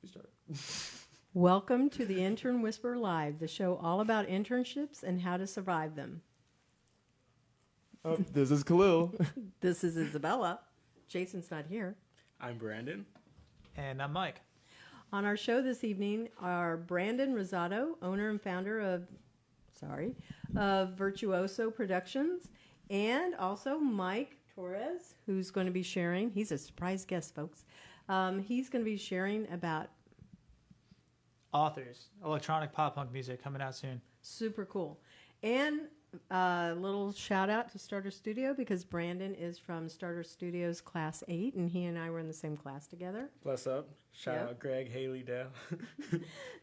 We start. Welcome to the Intern Whisperer Live, the show all about internships and how to survive them. Oh, this is Khalil. This is Isabella. Jason's not here. I'm Brandon. And I'm Mike. On our show this evening are Brandon Rosado, owner and founder of Virtuoso Productions, and also Mike Torres, who's going to be sharing. He's a surprise guest, folks. He's going to be sharing about Authors, electronic pop punk music coming out soon. super cool. And a little shout out to Starter Studio because Brandon is from Starter Studios Class 8, and he and I were in the same class together. Bless up. Shout out Greg, Haley, Dale.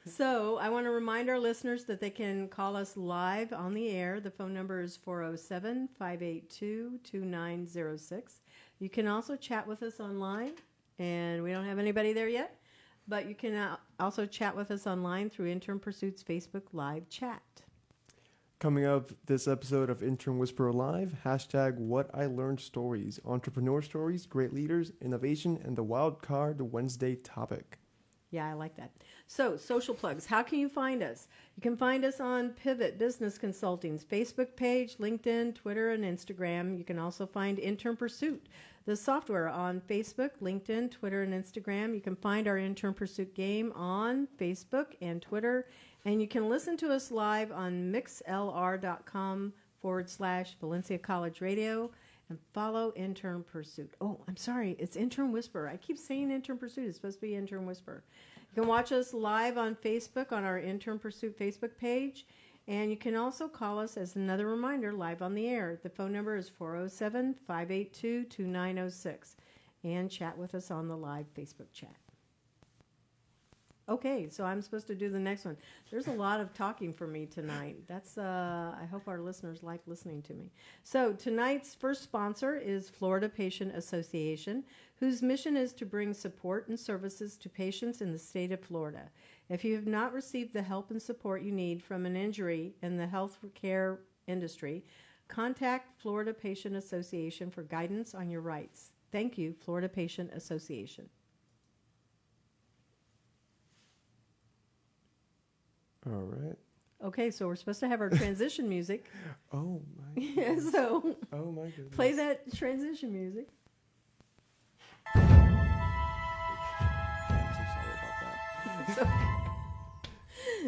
So I want to remind our listeners that they can call us live on the air. The phone number is 407-582-2906. You can also chat with us online, and we don't have anybody there yet, but you can also chat with us online through Intern Pursuit's Facebook Live chat. Coming up this episode of Intern Whisperer Live, hashtag What I Learned Stories, entrepreneur stories, great leaders, innovation, and the wild card Wednesday topic. Yeah, I like that. So, social plugs. How can you find us? You can find us on Pivot Business Consulting's Facebook page, LinkedIn, Twitter, and Instagram. You can also find Intern Pursuit, the software, on Facebook, LinkedIn, Twitter, and Instagram. You can find our Intern Pursuit game on Facebook and Twitter. And you can listen to us live on mixlr.com/Valencia College Radio and follow Intern Pursuit. Oh, I'm sorry. It's Intern Whisperer. I keep saying Intern Pursuit. It's supposed to be Intern Whisperer. You can watch us live on Facebook on our Intern Pursuit Facebook page. And you can also call us, as another reminder, live on the air. The phone number is 407-582-2906. And chat with us on the live Facebook chat. Okay, so I'm supposed to do the next one. There's a lot of talking for me tonight. That's I hope our listeners like listening to me. So tonight's first sponsor is Florida Patient Association, whose mission is to bring support and services to patients in the state of Florida. If you have not received the help and support you need from an injury in the healthcare industry, contact Florida Patient Association for guidance on your rights. Thank you, Florida Patient Association. All right. Okay, so we're supposed to have our transition music. Oh, my Yeah, so Oh, my goodness. play that transition music. I'm so sorry about that.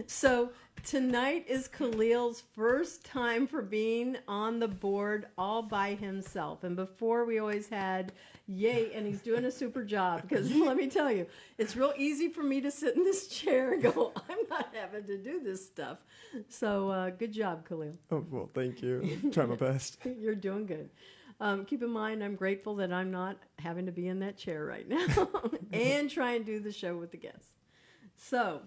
So tonight is Khalil's first time for being on the board all by himself. And before we always had, yay, and he's doing a super job. Because let me tell you, it's real easy for me to sit in this chair and go, I'm not having to do this stuff. So good job, Khalil. Oh, well, thank you. Try my best. You're doing good. Keep in mind, I'm grateful that I'm not having to be in that chair right now and try and do the show with the guests. So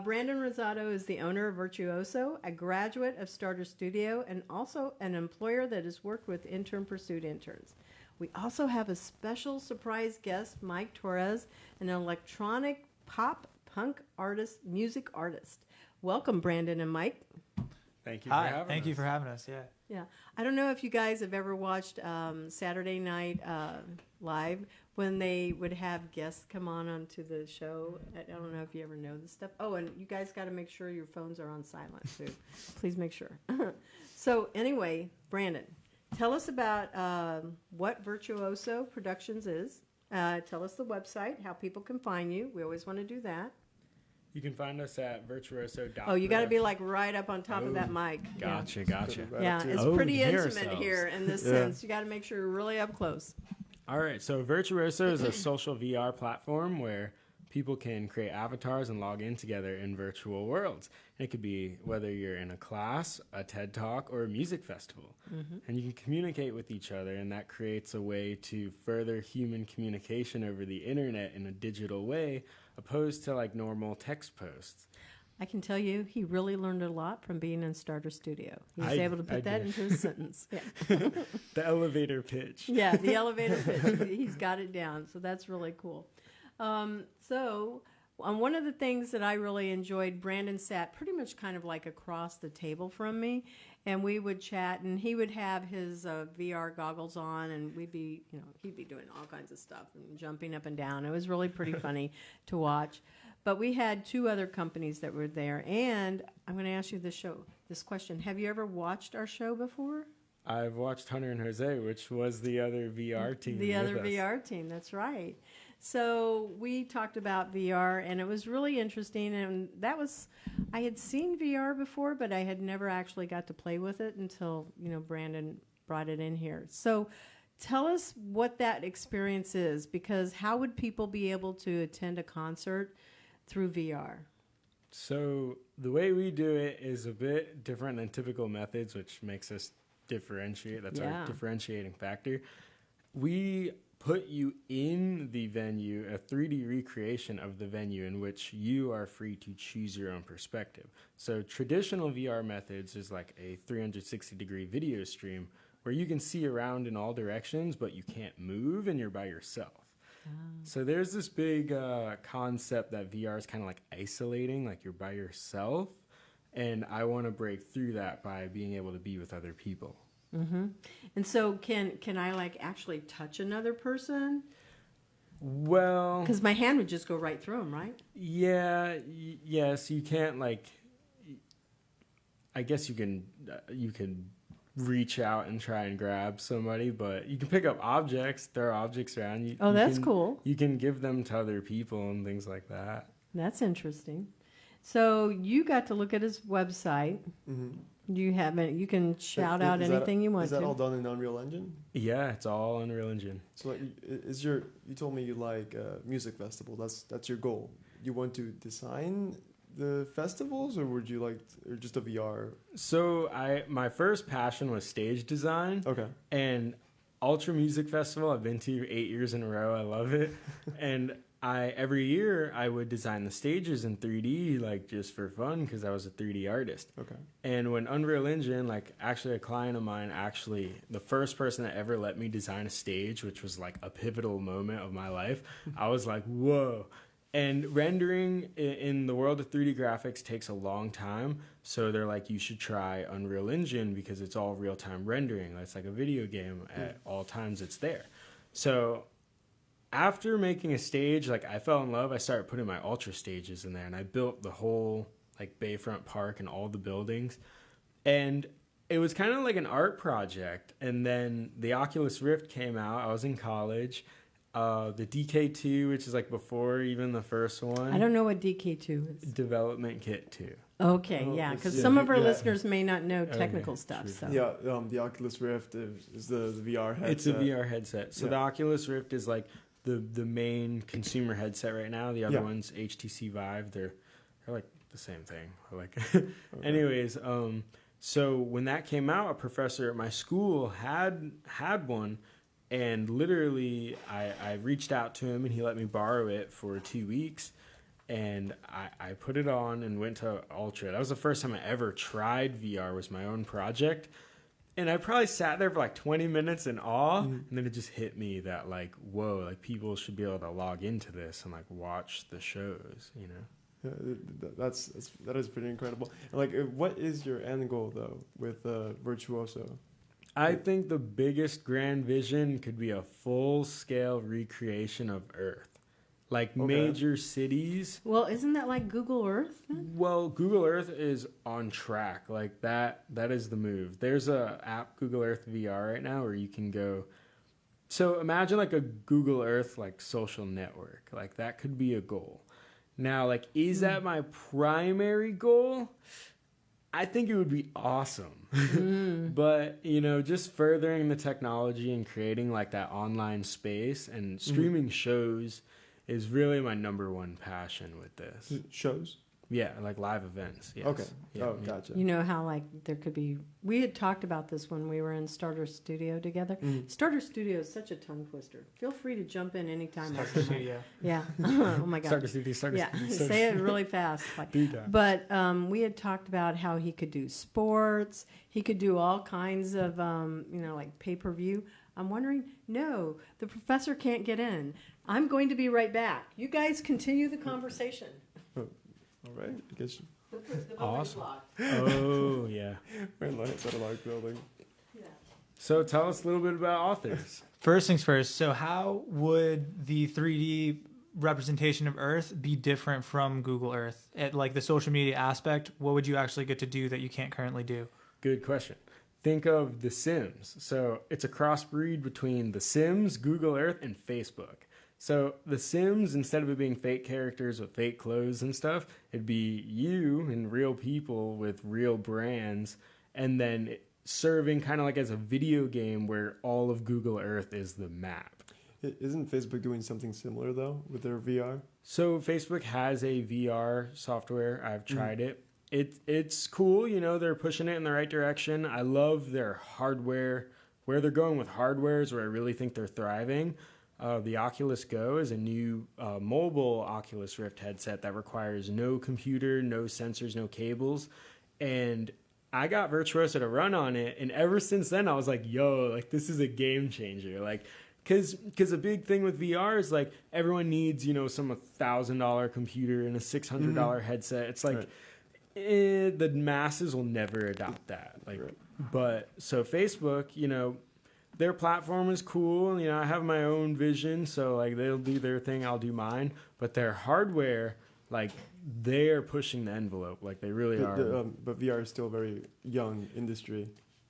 Brandon Rosado is the owner of Virtuoso, a graduate of Starter Studio, and also an employer that has worked with Intern Pursuit interns. We also have a special surprise guest, Mike Torres, an electronic pop punk artist, music artist. Welcome, Brandon and Mike. Thank you for having us. Thank you for having us. Yeah. Yeah. I don't know if you guys have ever watched Saturday Night Live when they would have guests come onto the show. I don't know if you ever know this stuff. Oh, and you guys got to make sure your phones are on silent, too. Please make sure. So anyway, Brandon, tell us about what Virtuoso Productions is. Tell us the website, how people can find you. We always want to do that. You can find us at virtuoso.com. Oh, you got to be like right up on top of that mic. Gotcha. Yeah, it's Oh, pretty you hear intimate ourselves. here in this sense. You got to make sure you're really up close. All right, so Virtuoso is a social VR platform where people can create avatars and log in together in virtual worlds. And it could be whether you're in a class, a TED Talk, or a music festival. Mm-hmm. And you can communicate with each other, and that creates a way to further human communication over the internet in a digital way, opposed to like normal text posts. I can tell you, he really learned a lot from being in Starter Studio. He was able to put that into a sentence. Yeah. The elevator pitch. Yeah, the elevator pitch. He's got it down, so that's really cool. One of the things that I really enjoyed, Brandon sat pretty much kind of like across the table from me, and we would chat, and he would have his VR goggles on, and we'd be, he'd be doing all kinds of stuff and jumping up and down. It was really pretty funny to watch. But we had 2 other companies that were there, and I'm going to ask you this question. Have you ever watched our show before? I've watched Hunter and Jose, which was the other VR team. The other with us. VR team, that's right. So we talked about VR, and it was really interesting. And I had seen VR before, but I had never actually got to play with it until, Brandon brought it in here. So tell us what that experience is, because how would people be able to attend a concert through VR? So the way we do it is a bit different than typical methods, which makes us differentiate. That's our differentiating factor. We put you in the venue, a 3D recreation of the venue in which you are free to choose your own perspective. So traditional VR methods is like a 360-degree video stream where you can see around in all directions, but you can't move and you're by yourself. So there's this big concept that VR is kind of like isolating, like you're by yourself. And I want to break through that by being able to be with other people. Mm-hmm. And so can I actually touch another person? Well, because my hand would just go right through them, right? Yeah. Yes, you can't I guess you can reach out and try and grab somebody, but you can pick up objects, throw objects around. That's cool. You can give them to other people and things like that. That's interesting. So you got to look at his website. Mm-hmm. You can shout out anything you want to. Is that all done in Unreal Engine? Yeah, it's all Unreal Engine. So you told me you like music festival. That's your goal. You want to design the festivals, or would you like, or just a VR? So my first passion was stage design. Okay. And Ultra Music Festival I've been to 8 years in a row. I love it. And every year I would design the stages in 3D, just for fun, because I was a 3D artist. Okay. And when Unreal Engine, actually a client of mine, the first person that ever let me design a stage, which was a pivotal moment of my life, I was like, whoa. And rendering in the world of 3D graphics takes a long time. So they're like, you should try Unreal Engine because it's all real-time rendering. It's like a video game. At all times it's there. So after making a stage, I fell in love. I started putting my Ultra stages in there, and I built the whole Bayfront Park and all the buildings. And it was kind of like an art project. And then the Oculus Rift came out. I was in college. The DK2, which is before even the first one. I don't know what DK2 is. Development Kit 2. Okay, because some of our listeners may not know technical stuff. True. So yeah, the Oculus Rift is the VR headset. It's a VR headset. So the Oculus Rift is the main consumer headset right now. The other one's HTC Vive. They're the same thing. Okay. Anyways, so when that came out, a professor at my school had one. And literally, I reached out to him, and he let me borrow it for 2 weeks. And I put it on and went to Ultra. That was the first time I ever tried VR, was my own project. And I probably sat there for 20 minutes in awe. Mm-hmm. And then it just hit me that, whoa, people should be able to log into this and, watch the shows, Yeah, that is pretty incredible. And what is your end goal, though, with Virtuoso? I think the biggest grand vision could be a full-scale recreation of Earth. Major cities. Well, isn't that like Google Earth then? Well, Google Earth is on track. That is the move. There's a app, Google Earth VR, right now where you can go. So imagine a Google Earth social network. That could be a goal. Now, is that my primary goal? I think it would be awesome. But, just furthering the technology and creating that online space and streaming shows is really my number one passion with this. Shows? Yeah, live events. Yes. Okay. Yeah, gotcha. You know how there could be, we had talked about this when we were in Starter Studio together. Mm-hmm. Starter Studio is such a tongue twister. Feel free to jump in anytime. Starter Studio. Yeah. Oh my God. Starter Studio. Yeah. Say it really fast. But we had talked about how he could do sports. He could do all kinds of, pay-per-view. I'm wondering, no, the professor can't get in. I'm going to be right back. You guys continue the conversation. All right, I guess. The awesome. locked. Oh, yeah. We're in at a large building. Yeah. So tell us a little bit about authors. First things first. So how would the 3D representation of Earth be different from Google Earth? At like the social media aspect, what would you actually get to do that you can't currently do? Good question. Think of The Sims. So it's a crossbreed between The Sims, Google Earth, and Facebook. So The Sims, instead of it being fake characters with fake clothes and stuff, it'd be you and real people with real brands, and then serving kind of like as a video game where all of Google Earth is the map. Isn't Facebook doing something similar though with their VR? So Facebook has a VR software. I've tried it. It's cool, you know, they're pushing it in the right direction. I love their hardware. Where they're going with hardware is where I really think they're thriving. The Oculus Go is a new mobile Oculus Rift headset that requires no computer, no sensors, no cables. And I got Virtuoso to run on it. And ever since then, I was like, yo, like this is a game changer. Like, Because a big thing with VR is like everyone needs, you know, some $1,000 computer and a $600 headset. It's like the masses will never adopt that. Like, but so Facebook, you know, their platform is cool. You know, I have my own vision, so like they'll do their thing, I'll do mine. But their hardware, like they're pushing the envelope, like they really are. But VR is still a very young industry.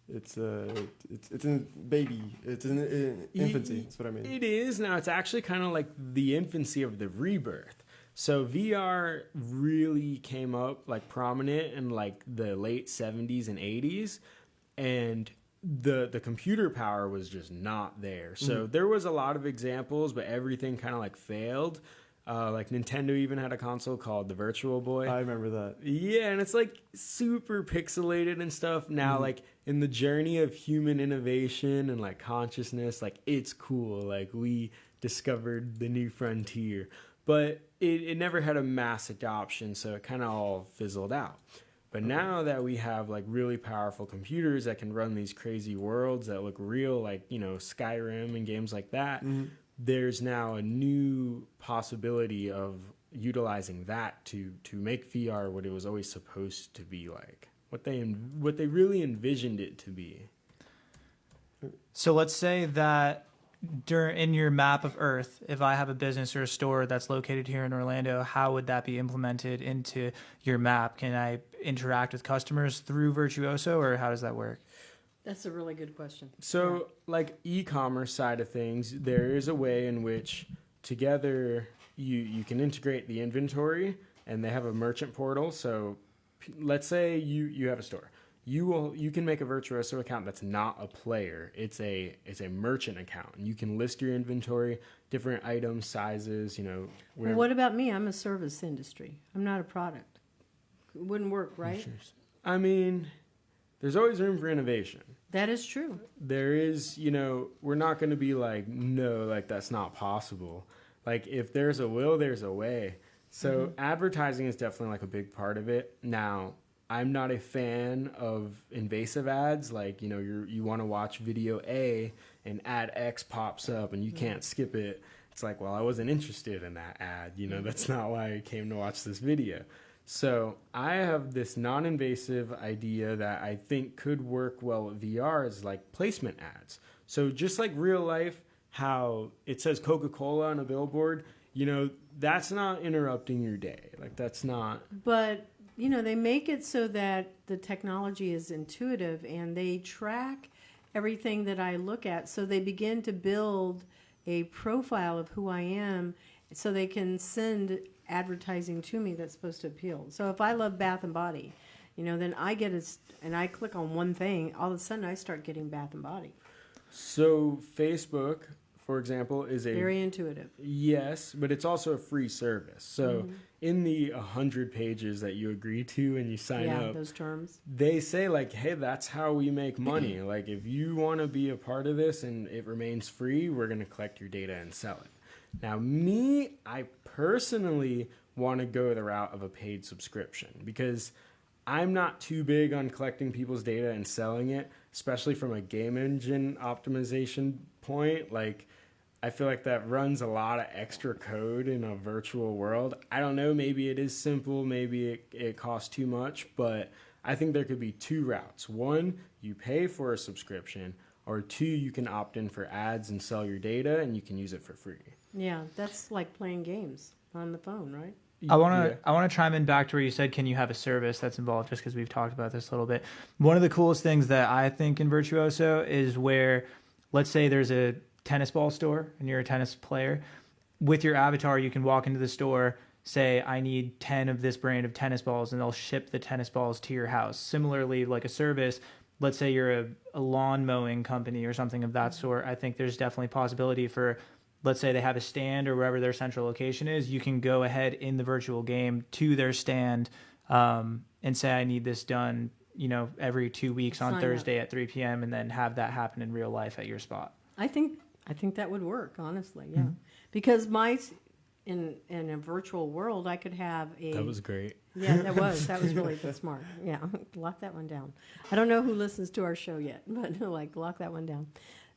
It's in baby. It's in infancy. That's what I mean. It is now. It's actually kind of like the infancy of the rebirth. So VR really came up like prominent in like the late 70s and 80s, and the computer power was just not there. So there was a lot of examples, but everything kind of like failed. Like Nintendo even had a console called the Virtual Boy. I remember that. Yeah, and it's like super pixelated and stuff. Now, like in the journey of human innovation and like consciousness, like it's cool. Like we discovered the new frontier, but it never had a mass adoption, so it kind of all fizzled out. But now that we have like really powerful computers that can run these crazy worlds that look real, like, you know, Skyrim and games like that, there's now a new possibility of utilizing that to make VR what it was always supposed to be like, what they really envisioned it to be. So let's say that in your map of Earth, if I have a business or a store that's located here in Orlando, how would that be implemented into your map? Can I interact with customers through Virtuoso, or how does that work? That's a really good question. So, like e-commerce side of things, there is a way in which together you can integrate the inventory, and they have a merchant portal. So, let's say you have a store. You can make a Virtuoso account that's not a player. It's a merchant account, and you can list your inventory, different items, sizes. You know. Well, what about me? I'm a service industry. I'm not a product. It wouldn't work, right? I mean, there's always room for innovation. That is true. There is, you know, we're not going to be like, no, like that's not possible. Like if there's a will, there's a way. So advertising is definitely like a big part of it. Now, I'm not a fan of invasive ads. Like, you know, you want to watch video A and ad X pops up and you can't skip it. It's like, well, I wasn't interested in that ad. You know, that's not why I came to watch this video. So I have this non-invasive idea that I think could work well with VR is like placement ads. So just like real life, how it says Coca-Cola on a billboard, you know, that's not interrupting your day. Like that's not. But, you know, they make it so that the technology is intuitive and they track everything that I look at. So they begin to build a profile of who I am so they can send advertising to me that's supposed to appeal. So if I love Bath and Body, you know, then I get and I click on one thing, all of a sudden I start getting Bath and Body. So Facebook, for example, is a very intuitive. Yes, but it's also a free service. So in the 100 pages that you agree to and you sign up, those terms, they say like, hey, that's how we make money. Like if you want to be a part of this and it remains free, we're going to collect your data and sell it. Now, I personally want to go the route of a paid subscription because I'm not too big on collecting people's data and selling it, especially from a game engine optimization point. Like, I feel like that runs a lot of extra code in a virtual world. I don't know, maybe it is simple, maybe it costs too much, but I think there could be two routes. One, you pay for a subscription, or two, you can opt in for ads and sell your data and you can use it for free. Yeah, that's like playing games on the phone, right? I want to chime in back to where you said, can you have a service that's involved, just because we've talked about this a little bit. One of the coolest things that I think in Virtuoso is where, let's say there's a tennis ball store and you're a tennis player. With your avatar, you can walk into the store, say, I need 10 of this brand of tennis balls, and they'll ship the tennis balls to your house. Similarly, like a service, let's say you're a lawn mowing company or something of that sort. I think there's definitely possibility for, let's say they have a stand or wherever their central location is, you can go ahead in the virtual game to their stand and say, I need this done, every 2 weeks on Thursday at 3 p.m. and then have that happen in real life at your spot. I think that would work, honestly, yeah. Mm-hmm. Because in a virtual world, I could have a... That was great. Yeah, that was really smart. Yeah, lock that one down. I don't know who listens to our show yet, but lock that one down.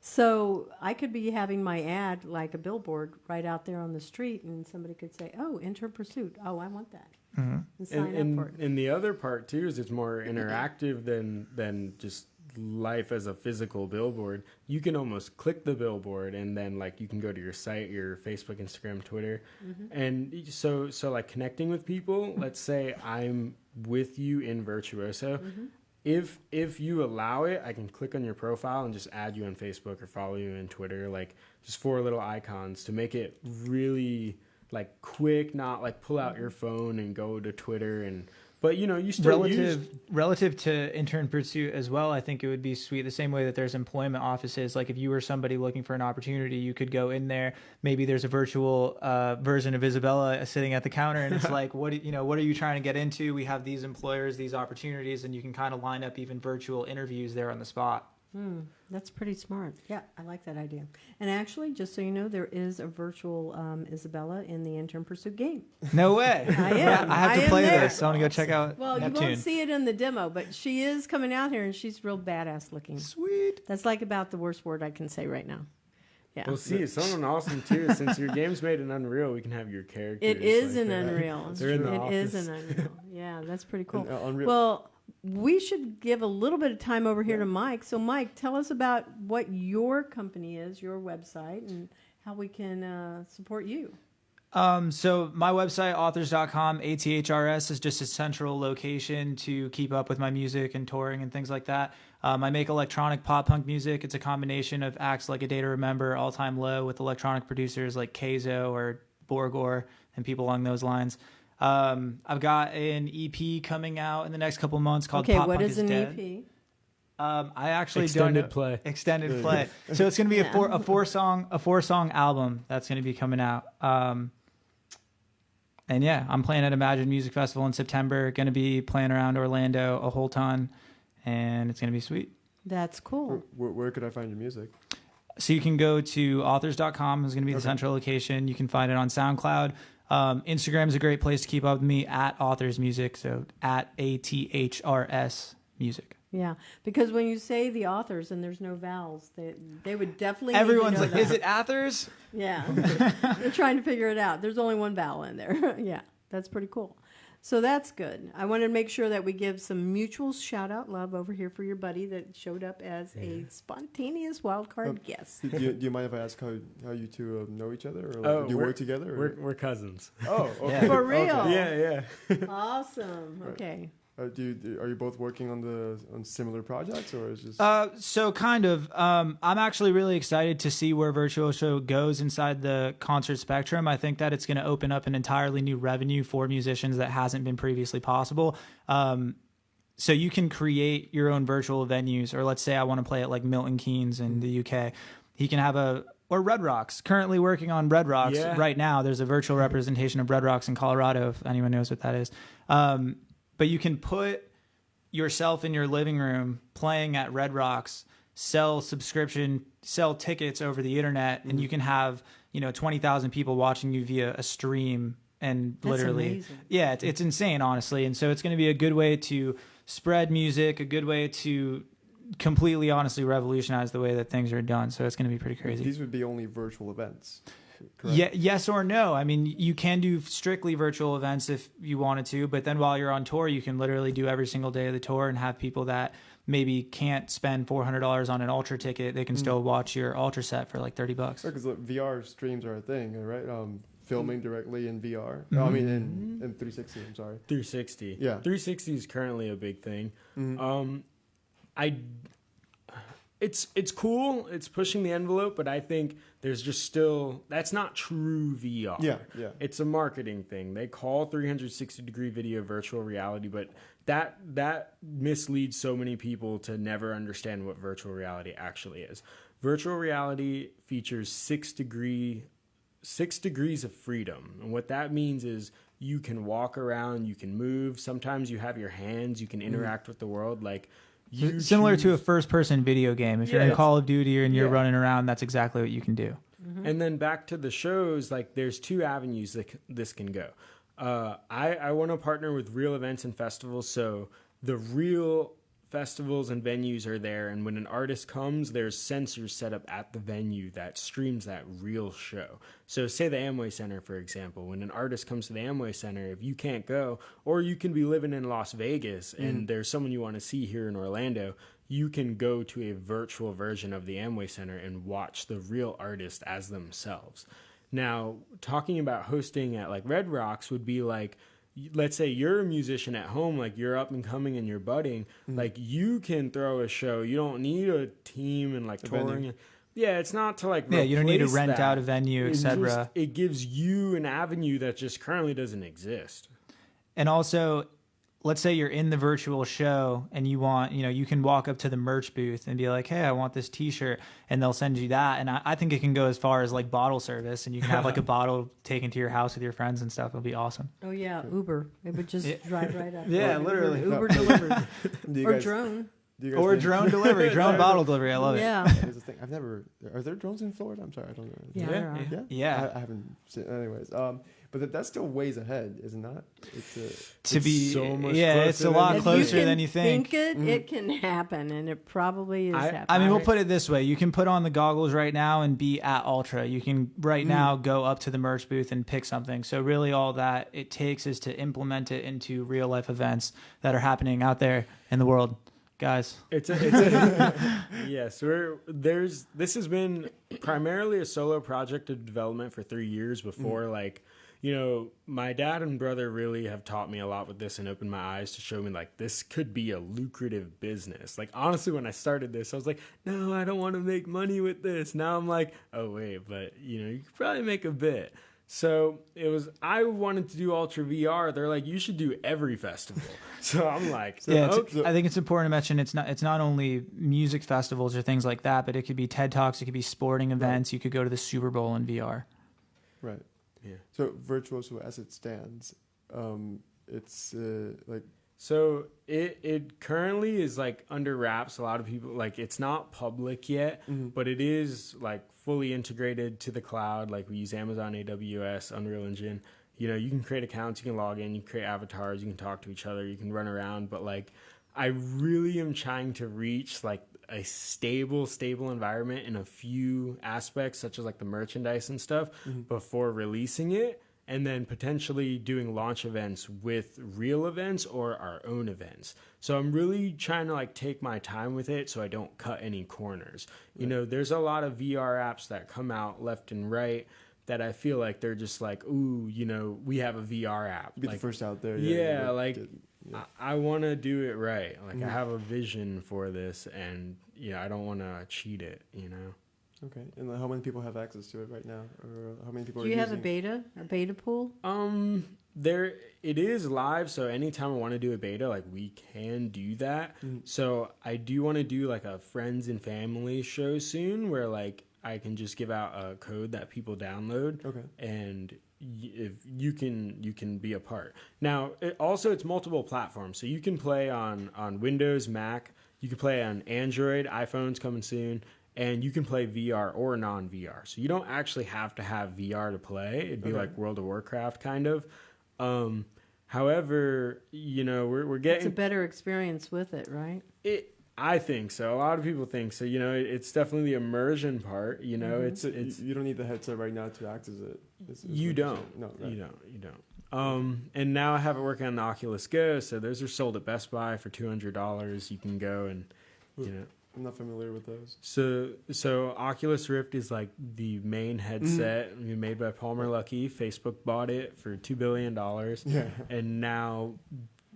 So I could be having my ad like a billboard right out there on the street, and somebody could say, "Oh, Intern Pursuit. Oh, I want that," and sign up for it. And the other part too is it's more interactive than just life as a physical billboard. You can almost click the billboard, and then you can go to your site, your Facebook, Instagram, Twitter, and so connecting with people. Let's say I'm with you in Virtuoso. If you allow it, I can click on your profile and just add you on Facebook or follow you on Twitter, just 4 little icons to make it really quick, not pull out your phone and go to Twitter but you still relative to Intern Pursuit as well. I think it would be sweet the same way that there's employment offices. Like if you were somebody looking for an opportunity, you could go in there. Maybe there's a virtual version of Isabella sitting at the counter, and it's what are you trying to get into? We have these employers, these opportunities, and you can kind of line up even virtual interviews there on the spot. That's pretty smart. Yeah, I like that idea. And actually, just so you know, there is a virtual Isabella in the Intern Pursuit game. No way. I am. I have to play this. I want to go check out Neptune. You won't see it in the demo, but she is coming out here, and she's real badass looking. Sweet. That's about the worst word I can say right now. Yeah. Well, see, it's something awesome too. Since your game's made in Unreal, we can have your characters. It is in Unreal. They're in the office. It is in Unreal. Yeah, that's pretty cool. Unreal. Well, we should give a little bit of time over here to Mike. So, Mike, tell us about what your company is, your website, and how we can support you. So my website, authors.com, ATHRS, is just a central location to keep up with my music and touring and things like that. I make electronic pop punk music. It's a combination of acts like A Day to Remember, All Time Low, with electronic producers like Keizo or Borgor and people along those lines. I've got an EP coming out in the next couple of months called Pop Punk is Dead. What is an EP? I actually Extended don't know. play. Extended play. So it's going to be a four song album that's going to be coming out. And yeah, I'm playing at Imagine Music Festival in September. Going to be playing around Orlando a whole ton, and it's going to be sweet. That's cool. Where could I find your music? So you can go to authors.com. Is going to be the central location. You can find it on SoundCloud. Instagram is a great place to keep up with me, at Authors Music. So at ATHRS Music. Yeah, because when you say the authors and there's no vowels, they would definitely. Everyone's need to know is it Athers? Yeah, they're trying to figure it out. There's only one vowel in there. Yeah, that's pretty cool. So that's good. I wanted to make sure that we give some mutual shout out love over here for your buddy that showed up as a spontaneous wild card guest. Do you mind if I ask how you two know each other, or do you work together? Or? We're cousins. Oh, okay. Yeah. For real? Okay. Yeah. Awesome. Okay. Are you both working on similar projects, or is just so kind of I'm actually really excited to see where Virtuoso goes inside the concert spectrum. I think that it's going to open up an entirely new revenue for musicians that hasn't been previously possible. So you can create your own virtual venues, or let's say I want to play at like Milton Keynes in the UK. He can have or Red Rocks. Currently working on Red Rocks right now. There's a virtual representation of Red Rocks in Colorado, if anyone knows what that is. But you can put yourself in your living room playing at Red Rocks, sell tickets over the internet, and you can have 20,000 people watching you via a stream. And That's literally, amazing. Yeah, it's insane, honestly. And so it's going to be a good way to spread music, a good way to completely, honestly revolutionize the way that things are done. So it's going to be pretty crazy. These would be only virtual events. Correct? Yeah, yes or no. I mean, you can do strictly virtual events if you wanted to, but then while you're on tour, you can literally do every single day of the tour and have people that maybe can't spend $400 on an Ultra ticket, they can still watch your Ultra set for like $30. Because VR streams are a thing, right? Filming directly in VR. Oh, I mean, in 360. I'm sorry. 360. Yeah. 360 is currently a big thing. It's cool. It's pushing the envelope, but I think there's just still, that's not true VR. Yeah. It's a marketing thing. They call 360-degree video virtual reality, but that misleads so many people to never understand what virtual reality actually is. Virtual reality features 6 degrees of freedom. And what that means is you can walk around, you can move. Sometimes you have your hands, you can interact with the world. Like, similar to a first-person video game. If you're in Call of Duty and you're running around, that's exactly what you can do. And then back to the shows, like there's 2 avenues that this can go. I want to partner with real events and festivals, so the real festivals and venues are there, and when an artist comes, there's sensors set up at the venue that streams that real show. So say the Amway Center, for example. When an artist comes to the Amway Center, if you can't go, or you can be living in Las Vegas and there's someone you want to see here in Orlando, you can go to a virtual version of the Amway Center and watch the real artist as themselves. Now, talking about hosting at like Red Rocks would be like, let's say you're a musician at home, like you're up and coming and you're budding, like you can throw a show. You don't need a team and like touring. Yeah, it's not to like you don't need to rent that. out a venue, etc. It gives you an avenue that just currently doesn't exist. And also, let's say you're in the virtual show and you want, you can walk up to the merch booth and be like, hey, I want this t-shirt, and they'll send you that. And I think it can go as far as like bottle service, and you can have like a bottle taken to your house with your friends and stuff. It'll be awesome. Oh yeah, Uber. It would just drive right up. Yeah, literally. Uber delivered. Or guys, drone. Or drone delivery, drone bottle delivery. I love it. Yeah. Here's the thing. Are there drones in Florida? I'm sorry, I don't know. Yeah. I haven't seen, anyways. But that's still ways ahead, is it not? It's so much it's a lot If closer you can than you think. it can happen, and it probably is happening. I mean, we'll put it this way. You can put on the goggles right now and be at Ultra. You can right now go up to the merch booth and pick something. So really all that it takes is to implement it into real life events that are happening out there in the world. Guys, This has been primarily a solo project of development for 3 years before my dad and brother really have taught me a lot with this and opened my eyes to show me like this could be a lucrative business. Like honestly, when I started this, I was like, no, I don't want to make money with this. Now I'm like, oh wait, but you could probably make a bit. So I wanted to do Ultra VR. They're like, you should do every festival. So I'm like, okay. I think it's important to mention it's not only music festivals or things like that, but it could be TED Talks, it could be sporting events. You could go to the Super Bowl in VR. Right. Yeah. So Virtuoso, as it stands, it's like. So it currently is like under wraps. A lot of people like it's not public yet, but it is like fully integrated to the cloud. Like we use Amazon AWS, Unreal Engine. You can create accounts, you can log in, you can create avatars, you can talk to each other, you can run around. But like I really am trying to reach like a stable environment in a few aspects, such as like the merchandise and stuff, before releasing it. And then potentially doing launch events with real events or our own events. So I'm really trying to like take my time with it so I don't cut any corners. Right. There's a lot of VR apps that come out left and right that I feel like they're just like, ooh, we have a VR app. Be like, the first out there. I want to do it right. Like I have a vision for this, and I don't want to cheat it. Okay, and how many people have access to it right now, or how many people? Do you have a beta pool? There it is live, so anytime I want to do a beta, like we can do that. So I do want to do like a friends and family show soon, where like I can just give out a code that people download. Okay, and if you can be a part. Now it's multiple platforms, so you can play on Windows, Mac. You can play on Android, iPhone's coming soon. And you can play VR or non-VR. So you don't actually have to have VR to play. It'd be like World of Warcraft kind of. However, we're getting... It's a better experience with it, right? I think so. A lot of people think so. It's definitely the immersion part. It's you don't need the headset right now to access it. You don't. No, right. You don't. And now I have it working on the Oculus Go, so those are sold at Best Buy for $200. You can go and, I'm not familiar with those. So Oculus Rift is like the main headset made by Palmer Luckey. Facebook bought it for $2 billion. Yeah. And now,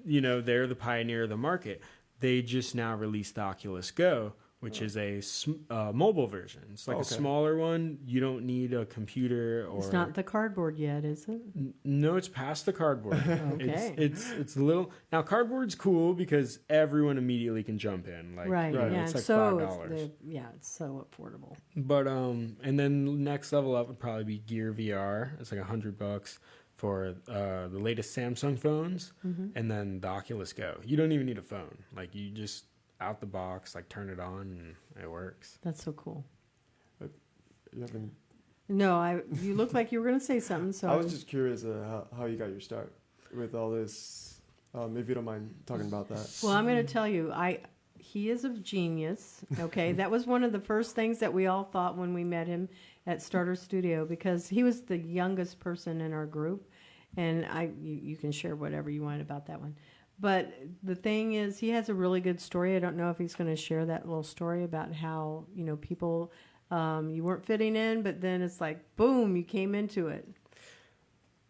they're the pioneer of the market. They just now released the Oculus Go, which is a mobile version. It's like a smaller one. You don't need a computer or. It's not the cardboard yet, is it? No, it's past the cardboard. Okay. It's a little. Now cardboard's cool because everyone immediately can jump in. Like, right. Yeah. It's like so $5. it's so affordable. But and then next level up would probably be Gear VR. It's like $100 for the latest Samsung phones, and then the Oculus Go. You don't even need a phone. Like you just out the box, like turn it on and it works. That's so cool. You look like you were going to say something. So I was just curious how you got your start with all this. If you don't mind talking about that. Well, I'm going to tell you, he is a genius. Okay, that was one of the first things that we all thought when we met him at Starter Studio, because he was the youngest person in our group, and you can share whatever you want about that one. But the thing is, he has a really good story. I don't know if he's going to share that little story about how, people, you weren't fitting in, but then it's like, boom, you came into it.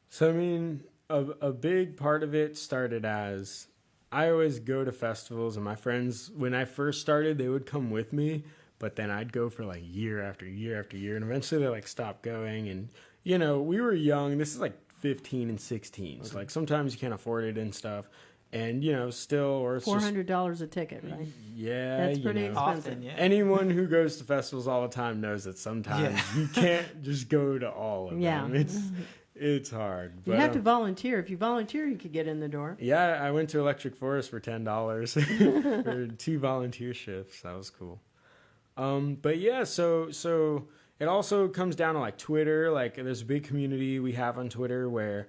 So, I mean, a big part of it started as I always go to festivals, and my friends, when I first started, they would come with me, but then I'd go for like year after year after year, and eventually they like stopped going. And, we were young. This is like 15 and 16. So like sometimes you can't afford it and stuff. And, still, or it's $400 a ticket, right? Yeah. That's pretty expensive. Often, yeah. Anyone who goes to festivals all the time knows that sometimes you can't just go to all of them. It's hard. You have to volunteer. If you volunteer, you could get in the door. Yeah, I went to Electric Forest for $10 for 2 volunteer shifts. That was cool. But yeah, so it also comes down to like Twitter. Like there's a big community we have on Twitter where,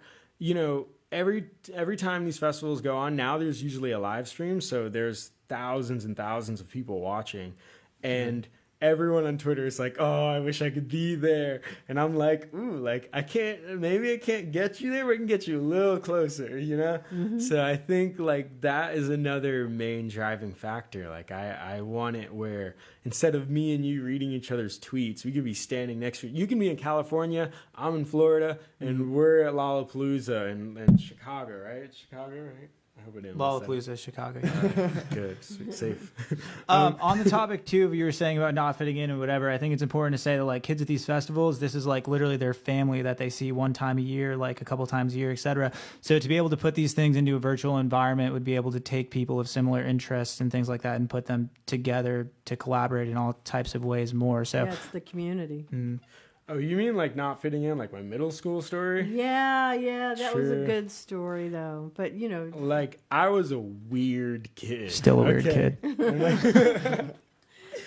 every time these festivals go on, now there's usually a live stream, so there's thousands and thousands of people watching, and everyone on Twitter is like, oh, I wish I could be there, and I'm like, ooh, like maybe I can't get you there, but I can get you a little closer, So I think like that is another main driving factor. Like I want it where instead of me and you reading each other's tweets, we could be standing next to you can be in California, I'm in Florida, and we're at Lollapalooza in Chicago, right? Chicago, right? I hope it didn't. Lollapalooza, Chicago. Good, safe. On the topic too, you were saying about not fitting in and whatever. I think it's important to say that like kids at these festivals, this is like literally their family that they see one time a year, like a couple times a year, etc. So to be able to put these things into a virtual environment would be able to take people of similar interests and things like that and put them together to collaborate in all types of ways more. So it's the community. Oh, you mean like not fitting in, like my middle school story? Yeah, that was a good story though. But like I was a weird kid. Still a weird kid.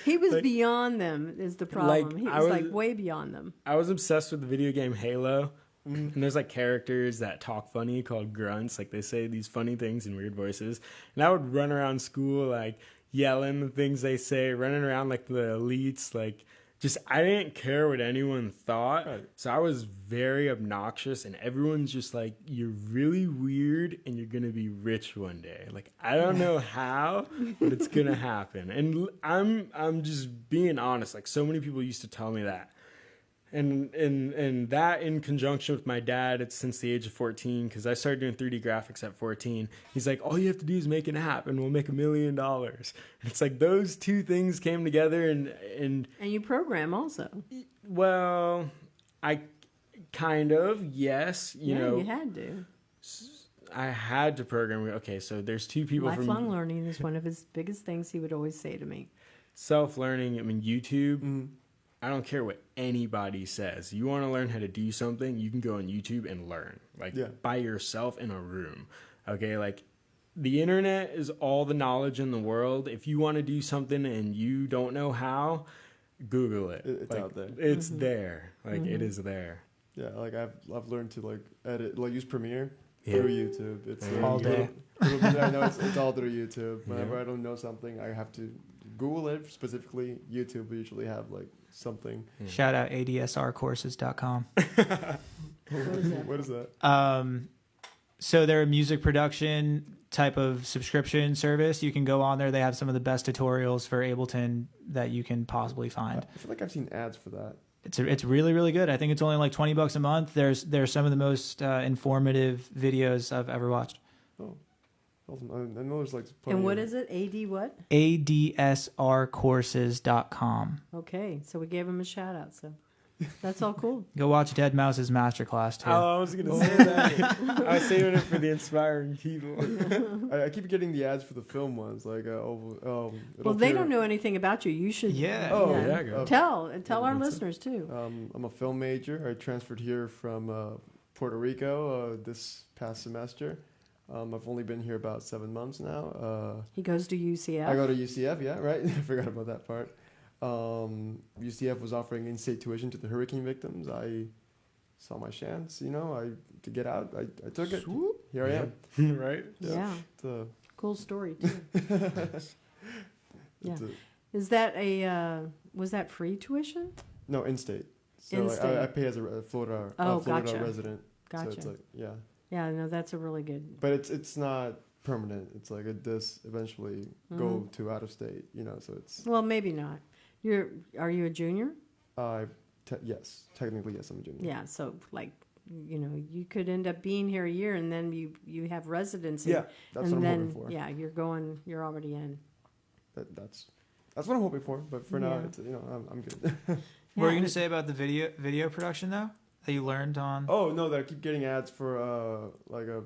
He was beyond them is the problem. Like, he was like way beyond them. I was obsessed with the video game Halo. And there's like characters that talk funny called grunts. Like they say these funny things in weird voices. And I would run around school like yelling the things they say, running around like the elites, like I didn't care what anyone thought. Right. So I was very obnoxious, and everyone's just like, you're really weird and you're going to be rich one day. Like, I don't know how, but it's going to happen. And I'm just being honest. Like, so many people used to tell me that. And that in conjunction with my dad, it's since the age of 14, because I started doing 3D graphics at 14. He's like, all you have to do is make an app and we'll make $1 million. And it's like those two things came together and you program also. Well, I kind of, yes. You had to. I had to program. Okay, so there's two people. Lifelong learning is one of his biggest things he would always say to me. Self-learning, I mean, YouTube, I don't care what anybody says. You want to learn how to do something, you can go on YouTube and learn. By yourself in a room. Okay, like, the internet is all the knowledge in the world. If you want to do something and you don't know how, Google it. It's out there. It's there. Like, it is there. Yeah, like, I've learned to, like, edit, like, use Premiere. Through YouTube. It's all day. I know it's all through YouTube. Whenever I don't know something, I have to Google it. Specifically, YouTube will usually have like something. Shout out adsrcourses.com. What is that? So they're a music production type of subscription service. You can go on there. They have some of the best tutorials for Ableton that you can possibly find. I feel like I've seen ads for that. It's really, really good. I think it's only like $20 a month. There's some of the most informative videos I've ever watched. Oh, awesome. I know there's like. And what is it? AD what? ADSRcourses.com. Okay, so we gave him a shout out. So that's all cool. Go watch Dead Mouse's masterclass too. Oh, I was gonna say that. I was saving it for the inspiring people. I keep getting the ads for the film ones. Like, Well, they don't know anything about you. You should. Yeah. Oh, yeah. Go. Tell our listeners too. I'm a film major. I transferred here from Puerto Rico this past semester. I've only been here about 7 months now. He goes to UCF. I go to UCF, yeah, right? I forgot about that part. UCF was offering in-state tuition to the hurricane victims. I saw my chance, to get out. I took it. Swoop. Here I am. Right? Yeah. Cool story too. Yeah. Is that was that free tuition? No, in-state. So In-state. I pay as a Florida Gotcha. resident. Gotcha. So it's like, yeah. Yeah, no, that's a really good. But it's not permanent. It's like it does eventually go to out of state, so it's. Well, maybe not. Are you a junior? Yes, technically yes, I'm a junior. Yeah, so like, you could end up being here a year and then you have residency. Yeah, that's what I'm hoping for. Yeah, you're already in. That's what I'm hoping for. But for now, Yeah. it's I'm good. What were you gonna say about the video production though that you learned on? Oh no, that I keep getting ads for like a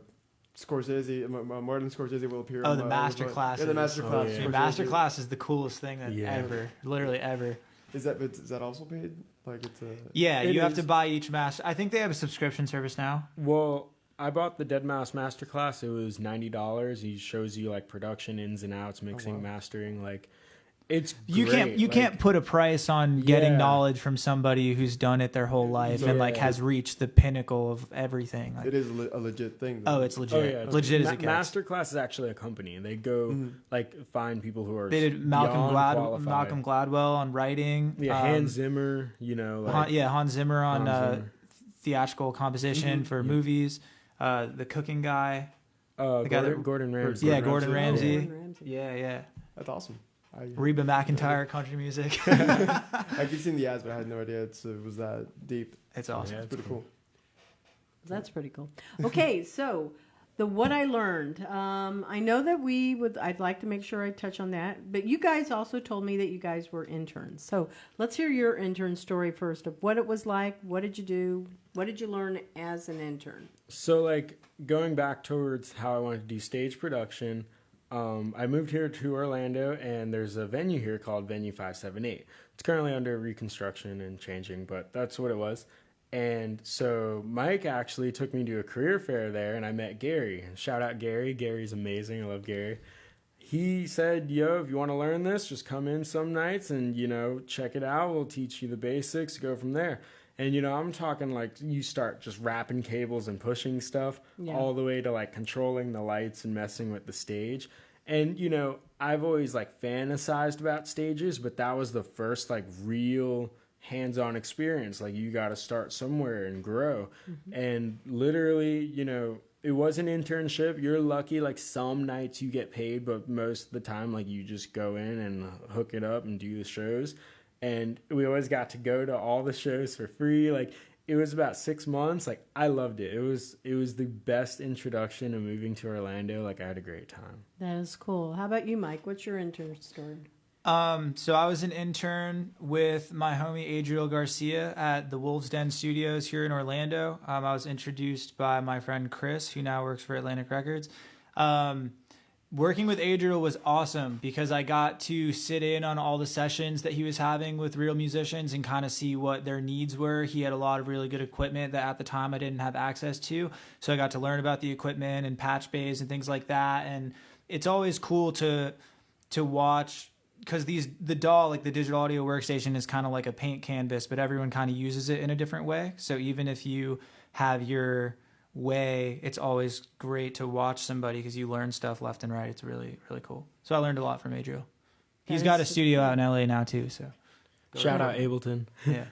Scorsese. Martin Scorsese will appear. Oh, the master classes. Yeah, the master class. yeah. Dude, master class is the coolest thing Yeah. literally ever. Is that also paid? Like it's a. Yeah, It you have is. to buy each master. I think they have a subscription service now. Well, I bought the Dead Mouse Masterclass. It was $90. He shows you like production ins and outs, mixing, wow. mastering. Like, it's You great. can't put a price on getting Yeah. knowledge from somebody who's done it their whole life and like Yeah. has reached the pinnacle of everything. Like, It is a legit thing. Though. oh, it's legit. Oh yeah, Legit as it gets. Masterclass is actually a company. They go like find people who are They did Malcolm beyond qualified. Gladwell on writing. Yeah, Hans Zimmer. Hans Zimmer on Hans Zimmer. theatrical composition for movies. The cooking guy. The guy that- Gordon Ramsay. Yeah, Gordon Ramsay. Gordon Ramsay. Yeah. That's awesome. Reba McEntire, country music. I keep seeing the ads, but I had no idea it was that deep. It's awesome. Yeah, It's pretty cool. That's pretty cool. Okay, so what I learned. I know that I'd like to make sure I touch on that, but you guys also told me that you guys were interns. So let's hear your intern story first of what it was like. What did you do? What did you learn as an intern? So like going back towards how I wanted to do stage production, I moved here to Orlando, and there's a venue here called Venue 578. It's currently under reconstruction and changing, but that's what it was. And so Mike actually took me to a career fair there, and I met Gary. Shout out Gary. Gary's amazing. I love Gary. He said, if you want to learn this, just come in some nights and, check it out. We'll teach you the basics, go from there. And, I'm talking like you start just wrapping cables and pushing stuff all the way to like controlling the lights and messing with the stage. And, I've always like fantasized about stages, but that was the first like real hands-on experience. Like you got to start somewhere and grow. And literally, it was an internship. You're lucky, like some nights you get paid, but most of the time, like you just go in and hook it up and do the shows. And we always got to go to all the shows for free. Like it was about 6 months. Like I loved it. It was the best introduction to moving to Orlando. Like I had a great time. That is cool. How about you, Mike? What's your intern story? So I was an intern with my homie Adriel Garcia at the Wolves Den Studios here in Orlando. I was introduced by my friend Chris, who now works for Atlantic Records. Working with Adriel was awesome because I got to sit in on all the sessions that he was having with real musicians and kind of see what their needs were. He had a lot of really good equipment that at the time I didn't have access to. So I got to learn about the equipment and patch bays and things like that. And it's always cool to watch, because the DAW, like the digital audio workstation, is kind of like a paint canvas, but everyone kind of uses it in a different way. So even if you have your way, it's always great to watch somebody because you learn stuff left and right. It's really, really cool. So I learned a lot from Adriel. He's got a studio out in LA now too. So Shout out Ableton. yeah.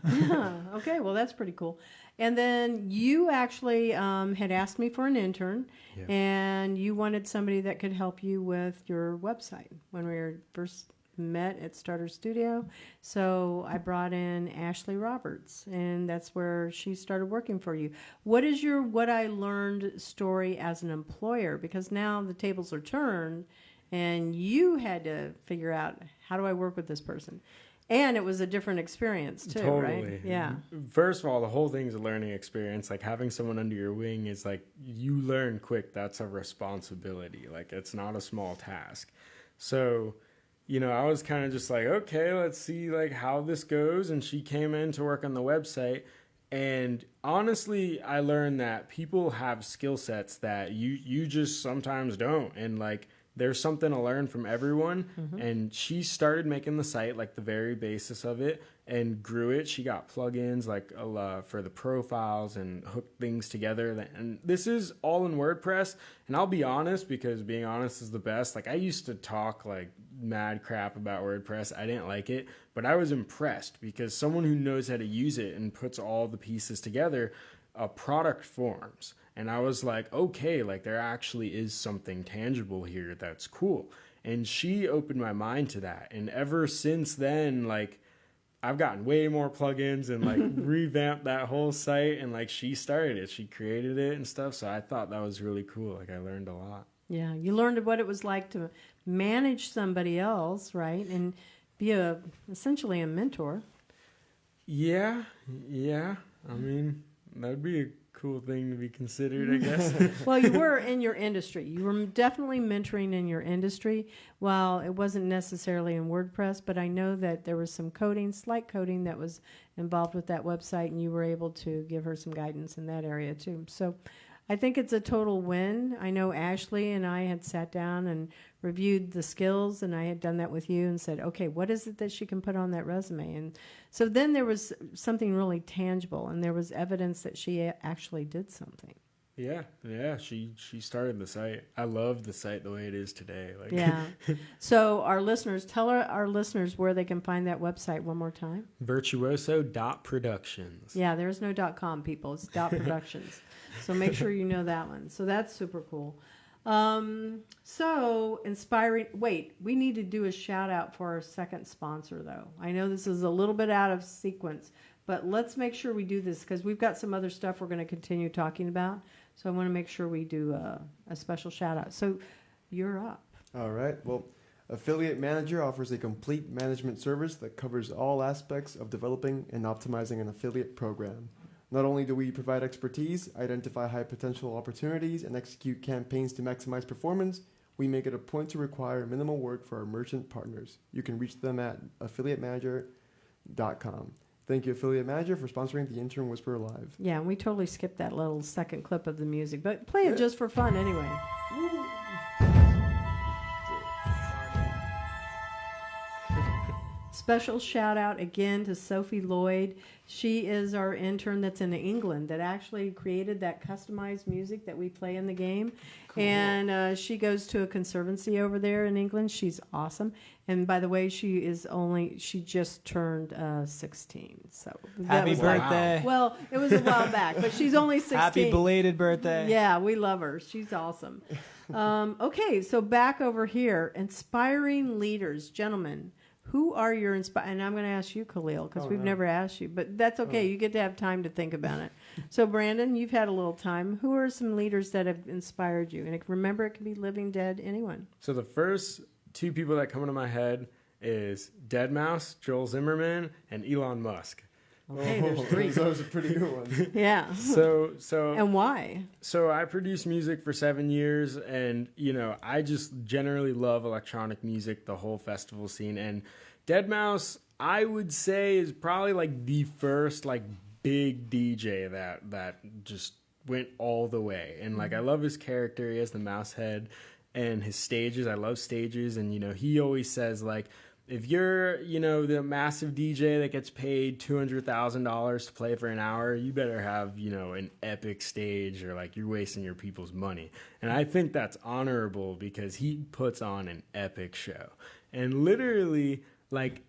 Okay, well, that's pretty cool. And then you actually had asked me for an intern, Yeah. and you wanted somebody that could help you with your website when we were first met at Starter Studio. So I brought in Ashley Roberts, and that's where she started working for you. What is your what I learned story as an employer? Because now the tables are turned, and you had to figure out, how do I work with this person? And it was a different experience too, Totally. right? Yeah. First of all, the whole thing's a learning experience. Like having someone under your wing is like, you learn quick. That's a responsibility. Like it's not a small task. So, I was kind of just like, okay, let's see like how this goes. And she came in to work on the website. And honestly, I learned that people have skill sets that you just sometimes don't. And like, there's something to learn from everyone. Mm-hmm. And she started making the site, like the very basis of it, and grew it. She got plugins like for the profiles and hooked things together. And this is all in WordPress. And I'll be honest, because being honest is the best. Like I used to talk like mad crap about WordPress. I didn't like it, but I was impressed because someone who knows how to use it and puts all the pieces together, a product forms. And I was like, okay, like there actually is something tangible here that's cool. And she opened my mind to that. And ever since then, like I've gotten way more plugins and like revamped that whole site. And like she started it, she created it and stuff. So I thought that was really cool. Like I learned a lot. Yeah, you learned what it was like to manage somebody else, right? And be essentially a mentor. Yeah. I mean, that'd be a cool thing to be considered, I guess. Well, you were in your industry. You were definitely mentoring in your industry. While it wasn't necessarily in WordPress, but I know that there was some coding, slight coding that was involved with that website, and you were able to give her some guidance in that area too. So I think it's a total win. I know Ashley and I had sat down and reviewed the skills, and I had done that with you and said, okay, what is it that she can put on that resume? And so then there was something really tangible, and there was evidence that she actually did something. Yeah, she started the site. I love the site the way it is today. Like Yeah. So our listeners, tell our listeners where they can find that website one more time. Virtuoso.productions. Yeah, there's no .com, people. It's .productions. So make sure you know that one. So that's super cool. So inspiring. Wait, we need to do a shout out for our second sponsor, though. I know this is a little bit out of sequence, but let's make sure we do this because we've got some other stuff we're going to continue talking about. So I want to make sure we do a special shout out. So you're up. All right. Well, Affiliate Manager offers a complete management service that covers all aspects of developing and optimizing an affiliate program. Not only do we provide expertise, identify high potential opportunities, and execute campaigns to maximize performance, we make it a point to require minimal work for our merchant partners. You can reach them at affiliatemanager.com. Thank you, Affiliate Manager, for sponsoring the Intern Whisperer Live. Yeah, and we totally skipped that little second clip of the music, but play it just for fun anyway. Special shout out again to Sophie Lloyd. She is our intern that's in England that actually created that customized music that we play in the game. Cool. And she goes to a conservancy over there in England. She's awesome. And by the way, she just turned 16. So happy birthday. Like, well, it was a while back, but she's only 16. Happy belated birthday. Yeah, we love her. She's awesome. Okay, so back over here, inspiring leaders. Gentlemen, who are your and I'm going to ask you, Khalil, because we've never asked you, but that's okay. You get to have time to think about it. So, Brandon, you've had a little time. Who are some leaders that have inspired you? And remember, it could be living, dead, anyone. So the first two people that come into my head is Deadmau5, Joel Zimmerman, and Elon Musk. Okay, there's three. Those are pretty good ones. Yeah. So and why? So I produced music for 7 years, and I just generally love electronic music, the whole festival scene. And Deadmau5, I would say, is probably like the first like big DJ that just went all the way. And like I love his character. He has the mouse head, and his stages. I love stages, and he always says like, if you're, the massive DJ that gets paid $200,000 to play for an hour, you better have, an epic stage, or like you're wasting your people's money. And I think that's honorable because he puts on an epic show. And literally, like,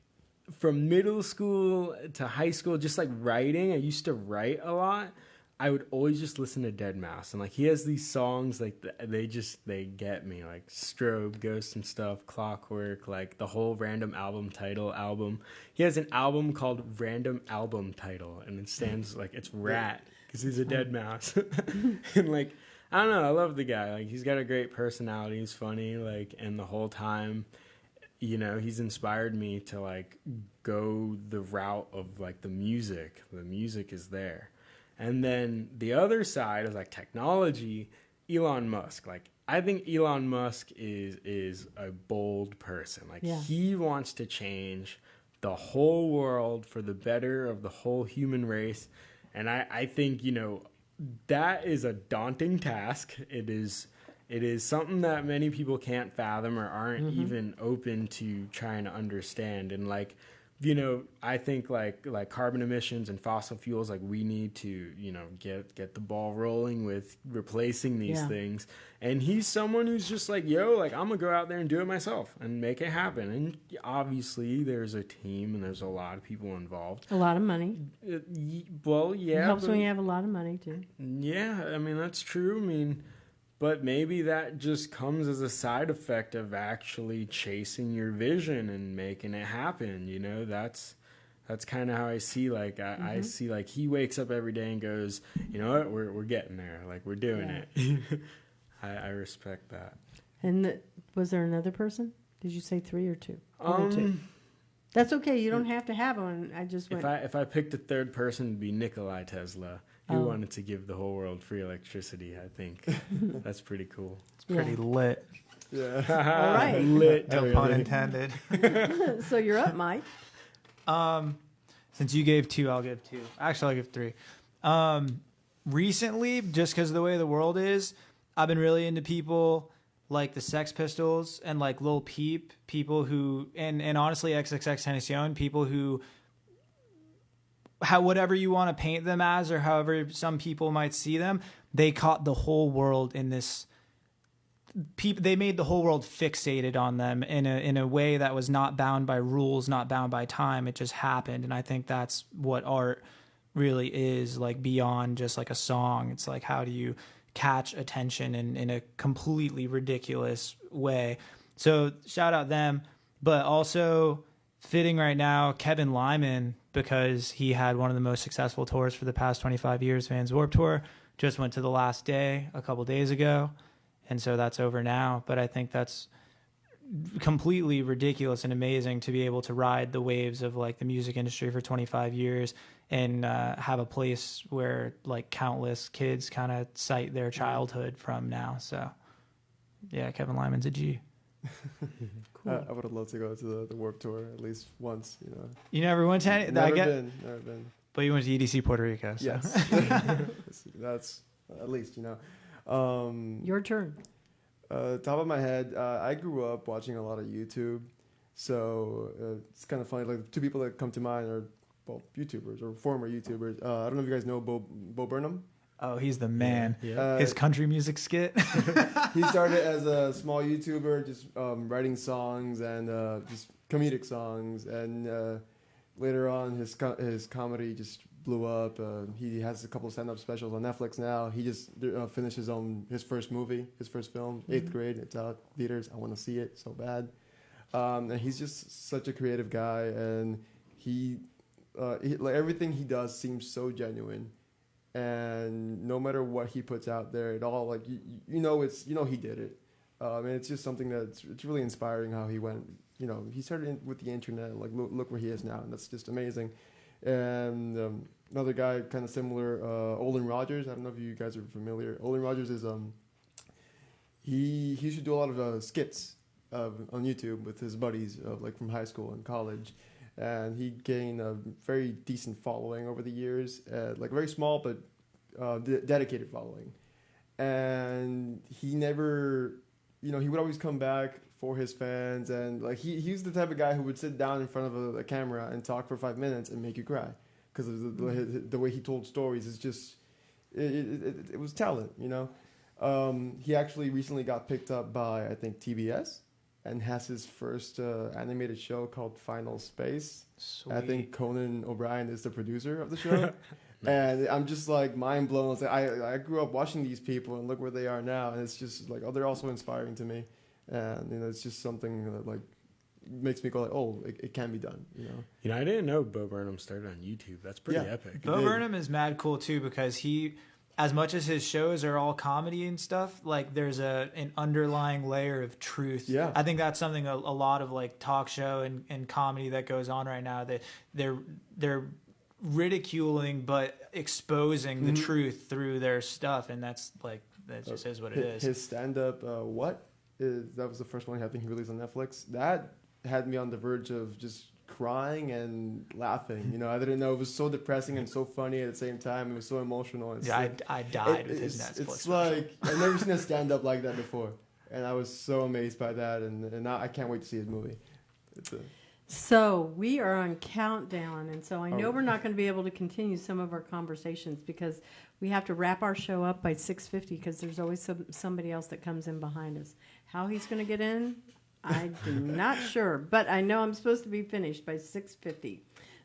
from middle school to high school, just like writing, I used to write a lot. I would always just listen to Dead Mouse, and like he has these songs like they get me, like Strobe, Ghost and Stuff, Clockwork, like the whole Random Album Title album. He has an album called Random Album Title, and it stands like it's Rat because he's a dead mouse. And like I don't know, I love the guy. Like he's got a great personality. He's funny, like, and the whole time, you know, he's inspired me to like go the route of like the music. The music is there. And then the other side is like technology, Elon Musk. Like I think Elon Musk is a bold person. Like he wants to change the whole world for the better of the whole human race. And I think, you know, that is a daunting task. It is something that many people can't fathom or aren't even open to trying to understand. And like, you know, I think like carbon emissions and fossil fuels, like we need to, you know, get the ball rolling with replacing these things. And he's someone who's just like, yo, like I'm gonna go out there and do it myself and make it happen. And obviously there's a team and there's a lot of people involved. A lot of money. Well, yeah. It helps when you have a lot of money too. Yeah, I mean that's true. I mean, but maybe that just comes as a side effect of actually chasing your vision and making it happen. You know, that's kind of how I see. Like I see like he wakes up every day and goes, you know what, we're getting there. Like we're doing it. I respect that. And was there another person? Did you say 3 or 2? One or 2. That's okay. You don't have to have one. I just went. If I picked a third person, it'd be Nikolai Tesla. He wanted to give the whole world free electricity, I think. That's pretty cool. It's pretty lit. Yeah. All right. Lit. No pun intended. So you're up, Mike. Since you gave 2, I'll give 2. Actually, I'll give 3. Recently, just because of the way the world is, I've been really into people like the Sex Pistols and like Lil Peep, people who, and honestly XXXTentacion, people who, whatever you want to paint them as or however some people might see them, they caught the whole world in this. They made the whole world fixated on them in a way that was not bound by rules, not bound by time. It just happened, and I think that's what art really is, like beyond just like a song. It's like, how do you catch attention in a completely ridiculous way? So shout out them, but also fitting right now, Kevin Lyman, because he had one of the most successful tours for the past 25 years, Vans Warped Tour, just went to the last day a couple days ago. And so that's over now. But I think that's completely ridiculous and amazing to be able to ride the waves of like the music industry for 25 years and have a place where like countless kids kind of cite their childhood from now. So yeah, Kevin Lyman's a G. Cool. I would have loved to go to the Warped Tour at least once. You know, You never went to any? never been. But you went to EDC Puerto Rico. So. Yes, that's at least, you know. Your turn. Top of my head, I grew up watching a lot of YouTube, so it's kind of funny. Like the 2 people that come to mind are YouTubers or former YouTubers. I don't know if you guys know Bo Burnham. Oh, he's the man. Yeah. His country music skit. He started as a small YouTuber, just writing songs and just comedic songs, and later on his comedy just blew up. He has a couple of stand-up specials on Netflix now. He just finished his first movie, his first film, 8th grade. It's out theaters. I want to see it so bad. And he's just such a creative guy, and he like everything he does seems so genuine. And no matter what he puts out there, it all like you know he did it. And it's just something that's it's really inspiring how he went. You know, he started with the internet. Like look where he is now, and that's just amazing. And another guy kind of similar, Olin Rogers. I don't know if you guys are familiar. Olin Rogers is he used to do a lot of skits on YouTube with his buddies like from high school and college. And he gained a very decent following over the years, like very small but dedicated following. And he never, he would always come back for his fans, and like he's the type of guy who would sit down in front of a camera and talk for 5 minutes and make you cry because of the way he told stories. Is just it was talent, He actually recently got picked up by I think TBS. and has his first animated show called Final Space. Sweet. I think Conan O'Brien is the producer of the show. And I'm just like mind blown. It's like, I grew up watching these people and look where they are now. And it's just like, oh, they're also inspiring to me. And, it's just something that like makes me go like, oh, it can be done, I didn't know Bo Burnham started on YouTube. That's pretty epic. Bo Burnham is mad cool too, because he, as much as his shows are all comedy and stuff, like there's an underlying layer of truth. Yeah. I think that's something a lot of like talk show and comedy that goes on right now, that they're ridiculing but exposing the truth through their stuff, and that's like, that just is what it is. His stand-up, that was the first one I think he released on Netflix. That had me on the verge of just crying and laughing. I didn't know it was so depressing and so funny at the same time. It was so emotional. And I died with his Netflix. It's like I've never seen a stand-up like that before, and I was so amazed by that. And now I can't wait to see his movie. So we are on countdown, and so I know we're not going to be able to continue some of our conversations because we have to wrap our show up by 6:50 because there's always somebody else that comes in behind us. How he's going to get in, I'm not sure, but I know I'm supposed to be finished by 6:50.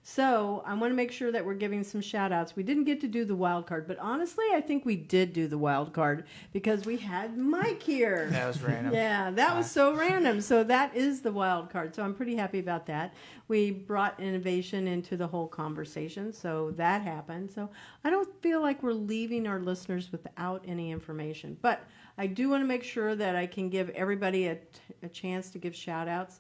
So I want to make sure that we're giving some shout outs. We didn't get to do the wild card, but honestly, I think we did do the wild card because we had Mike here. That was random. Yeah, that was so random. So that is the wild card. So I'm pretty happy about that. We brought innovation into the whole conversation, so that happened. So I don't feel like we're leaving our listeners without any information. But I do want to make sure that I can give everybody a chance to give shout outs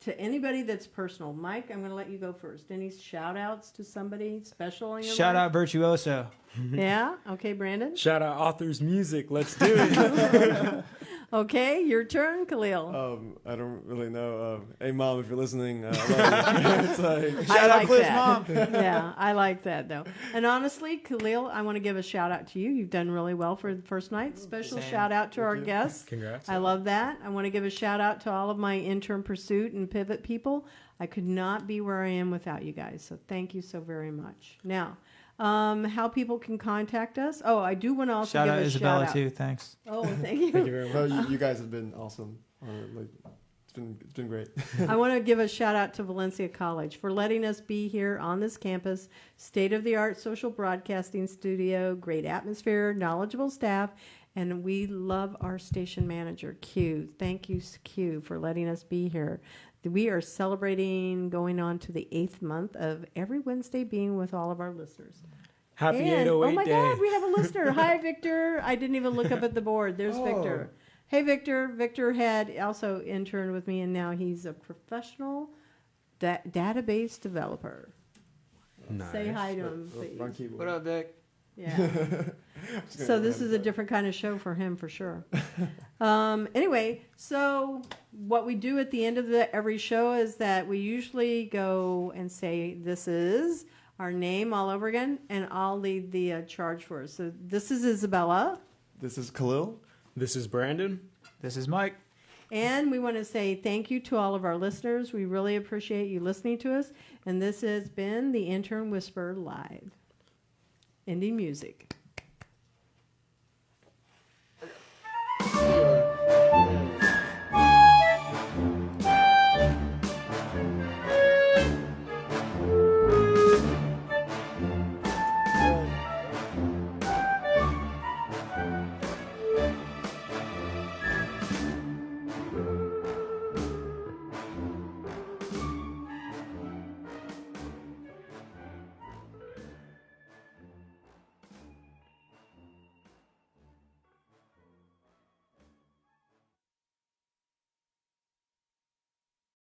to anybody that's personal. Mike, I'm going to let you go first. Any shout outs to somebody special in your Shout life? out Virtuoso. Yeah? Okay, Brandon? Shout out Authors Music. Let's do it. Okay, your turn, Khalil. I don't really know. Hey, Mom, if you're listening, I love you. It's like, Shout out like Cliff's that. mom. Yeah, I like that, though. And honestly, Khalil, I want to give a shout out to you. You've done really well for the first night. Special Same. shout out to our you. guests. Congrats. I love that. I want to give a shout out to all of my intern pursuit and pivot people. I could not be where I am without you guys. So thank you so very much. Now, how people can contact us. Oh, I do want to also Shout give out a Isabella shout out. too. Thanks. Oh, thank you. Thank you very much. no, you guys have been awesome. It's been great. I want to give a shout out to Valencia College for letting us be here on this campus. State-of-the-art social broadcasting studio, great atmosphere, knowledgeable staff, and we love our station manager, Q. Thank you, Q, for letting us be here. We are celebrating going on to the 8th month of every Wednesday being with all of our listeners. Happy And, 808 oh my day. God, we have a listener. Hi, Victor. I didn't even look up at the board. There's Victor. Hey, Victor. Victor had also interned with me, and now he's a professional database developer. Nice. Say hi to him, please. Run keyboard. What up, Vic? Yeah. So this is a different kind of show for him, for sure. Anyway, so what we do at the end of every show is that we usually go and say, this is our name all over again, and I'll lead the charge for us. So this is Isabella. This is Khalil. This is Brandon. This is Mike. And we want to say thank you to all of our listeners. We really appreciate you listening to us. And this has been the Intern Whisperer Live. Ending music.